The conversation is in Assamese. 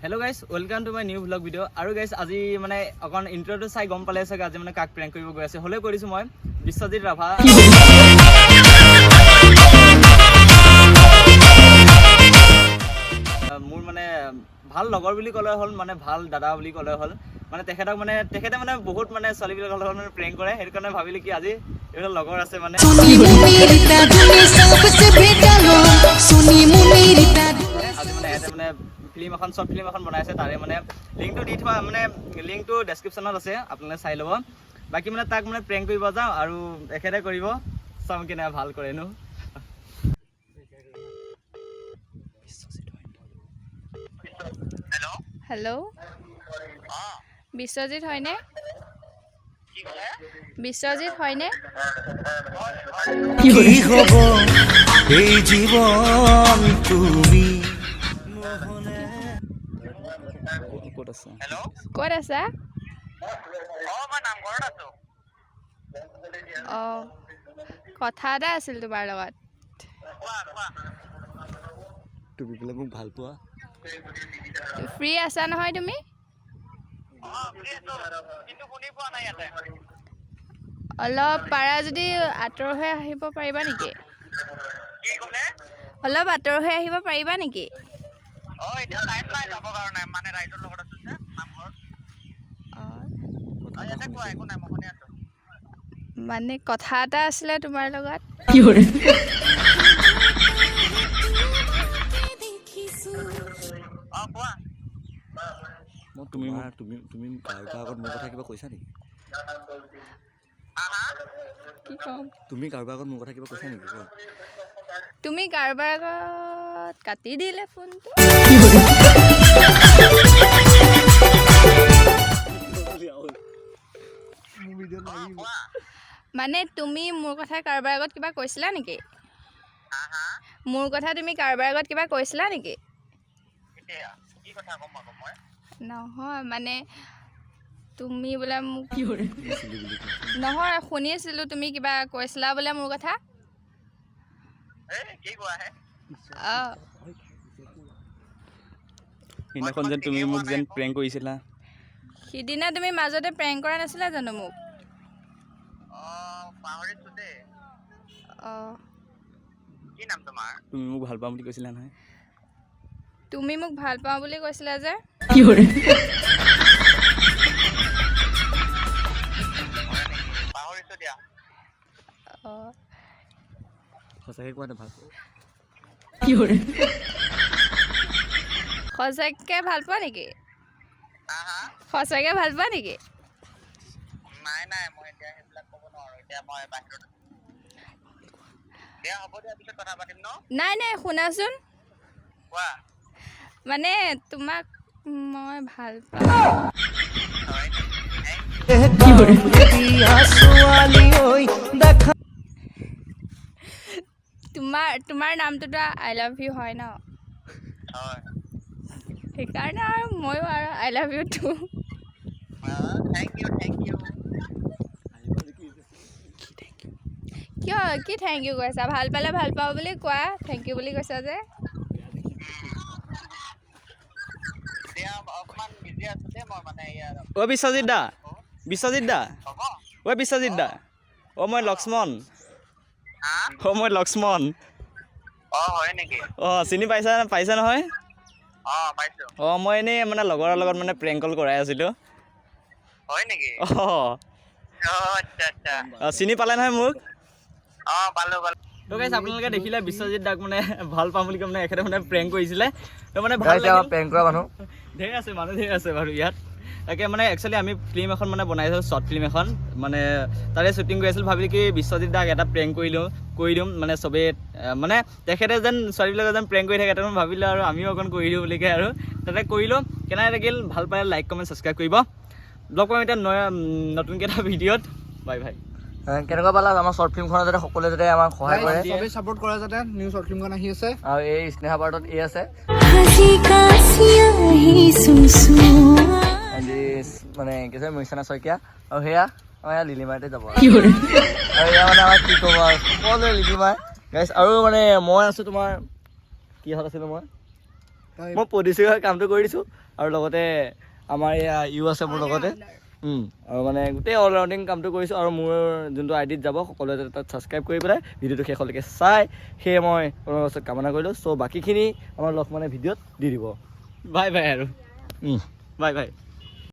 Hello guys, welcome to my new vlog video. Aru guys, আজি মানে অকন ইন্ট্ৰোটো চাই গম পালে আছে আজি মানে কাক প্ৰ্যাঙ্ক কৰিব গৈ আছে হলে কৰিছো মই বিশ্বজিৎ ৰাভা মোৰ মানে ভাল লগৰ বুলি কলে হল মানে ভাল দাদা বুলি কলে হল মানে তেখেতক মানে তেখেতে মানে বহুত মানে ছোৱালীবিলাক হল মানে প্ৰ্যাঙ্ক কৰে হেৰ কাৰণে ভাবিলে কি আজি এটা লগৰ আছে মানে আজি মানে এটা মানে ফিল্ম এখন শৰ্ট ফিল্ম এখন বনাইছে তাৰে মানে লিংকটো দি থোৱা মানে লিংকটো ডেসক্ৰিপচনত আছে আপোনালোকে চাই ল'ব বাকি মানে তাক মানে প্ৰ্যাঙ্ক কৰিব যাও আৰু একেটা কৰিব চাম কিনে ভাল কৰে নো हेलो हेलो विश्वजित হয়নে কি ক'লে विश्वजित হয়নে কি হব এই জীবন তুমি ক'ত আছে हेलो ক'ত আছা মই নামঘৰত আছো কথা এটা আছিল তোমাৰ লগত কোৱা তুমি বলে মোক ভাল পোৱা ফ্ৰী আছা নহয় তুমি কিন্তু শুনি পোৱা নাই ইয়াতে অলপ পাৰা যদি আঁতৰ হৈ আহিব পাৰিবা নেকি কি ক'লে অলপ আঁতৰ হৈ আহিব পাৰিবা নেকি এতিয়া টাইম নাই যাব কাৰণে মানে ৰাইডৰ লগত আছো যে নামঘৰত ইয়াতে কোৱা একো নাই মই শুনি আছো মানে কথা এটা আছিলে তোমাৰ লগত কোৱা তুমি কাৰোবাৰ আগত মোৰ কথা কিবা কৈছা নেকি কি ক'ম তুমি কাৰোবাৰ আগত মোৰ কথা কিবা কৈছা নেকি তুমি কাৰোবাৰ আগত কাটি দিলে ফোনটো মানে তুমি মোৰ কথা কাৰোবাৰ আগত কিবা কৈছিলা নেকি মোৰ কথা তুমি কাৰোবাৰ আগত কিবা কৈছিলা নেকি কি কথা ক'ম মই নহয় মানে তুমি বোলে মোক নহয় শুনিছিলোঁ তুমি কিবা কৈছিলা বোলে মোৰ কথা কি কোৱা হে সিদিনাখন যেন তুমি মোক যেন প্ৰ্যাঙ্ক কৰিছিলা সিদিনা তুমি মাজতে প্ৰ্যাঙ্ক কৰা নাছিলা জানো মোক পাহৰিছো দেই কি নাম তোমাৰ তুমি মোক ভাল পাম বুলি কৈছিলা নহয় তুমি মোক ভাল পাওঁ বুলি কৈছিলা যে পাহৰিছো দিয়া সঁচাকে কোৱা ভাল সঁচাকৈ ভাল পোৱা নেকি সঁচাকৈ ভাল পোৱা নেকি নাই মই এতিয়া সেইবিলাক ক'ব নোৱাৰো এতিয়া মই বাহিৰত দিয়া হ'ব দিয়া পিছত কথা পাতিম ন নাই শুনাচোন কোৱা মানে তোমাক মই ভাল পাওঁ তোমাৰ নামটোতো আই লাভ ইউ হয় ন সেইকাৰণে আৰু ময়ো আৰু I love you too thank you কিয় কি থেংক ইউ কৈছা ভাল পালে ভাল পাওঁ বুলি কোৱা থেংক ইউ বুলি কৈছা যে অকমান বিজি আছো দে মই মানে ইয়াৰ অ বিশ্বজিৎ দা ঐ বিশ্বজিৎ দা মই লক্ষ্মণ মই লক্ষ্মণ হয় নেকি চিনি পাইছা নহয় পাইছো মই এনেই মানে লগৰৰ লগত মানে প্ৰ্যাঙ্ক কল কৰাই আছিলোঁ হয় নেকি আচ্ছা চিনি পালে নহয় মোক পালো তো গাইছ আপোনালোকে দেখিলে বিশ্বজিৎ দাক মানে ভাল পাম বুলি মানে এখেতে মানে প্ৰ্যাঙ্ক কৰিছিলে তো মানে ভাল লাগিল প্ৰ্যাঙ্ক কৰা মানুহ ঢেৰ আছে বাৰু ইয়াত তাকে মানে একচুৱেলি আমি ফিল্ম এখন মানে বনাইছিলোঁ শ্বৰ্ট ফিল্ম এখন মানে তাৰে শ্বুটিং কৰি আছিলোঁ ভাবিলোঁ কি বিশ্বজিৎ দাক এটা প্ৰ্যাঙ্ক কৰি দিওঁ মানে চবেই মানে তেখেতে যেন ছোৱালীবিলাকে যেন প্ৰ্যাঙ্ক কৰি থাকে তেনে ভাবিলোঁ আৰু আমিও অকণ কৰি দিওঁ বুলিকৈ আৰু তাতে কৰিলোঁ কেনেকৈ লাগিল ভাল পালে লাইক কমেণ্ট ছাবস্ক্ৰাইব কৰিব লগ পাম এতিয়া নতুনকৈ এটা ভিডিঅ'ত বাই কেনেকুৱা পালা আমাৰ শ্বৰ্ট ফিল্মখনত যাতে সকলোৱে যাতে আমাক সহায় কৰে সবেই সাপোৰ্ট কৰে যাতে নিউ শৰ্ট ফিল্মখন আহি আছে আৰু এই স্নেহা পাৰ্টত আছে মানে কি আছে মহিচানা শইকীয়া আৰু সেয়া আমাৰ ইয়াত লিলিমাৰতে যাব আৰু এয়া মানে আমাৰ কি ক'ব আৰু সকলোৱে লিলিমাৰ গাইছ আৰু মানে মই আছোঁ তোমাৰ কিহত আছিলোঁ মই মই প্ৰডিউচাৰ কামটো কৰি দিছোঁ আৰু লগতে আমাৰ এয়া ইউ আছে মোৰ লগতে আৰু মানে গোটেই অল ৰাউণ্ডিং কামটো কৰিছোঁ আৰু মোৰ যোনটো আইডিত যাব সকলোৱে তাত ছাবস্ক্ৰাইব কৰি পেলাই ভিডিঅ'টো শেষলৈকে চাই সেয়ে মই আপোনাৰ ওচৰত কামনা কৰিলোঁ চ' বাকীখিনি আমাৰ লগ মানে ভিডিঅ'ত দি দিব বাই বাই আৰু বাই বাই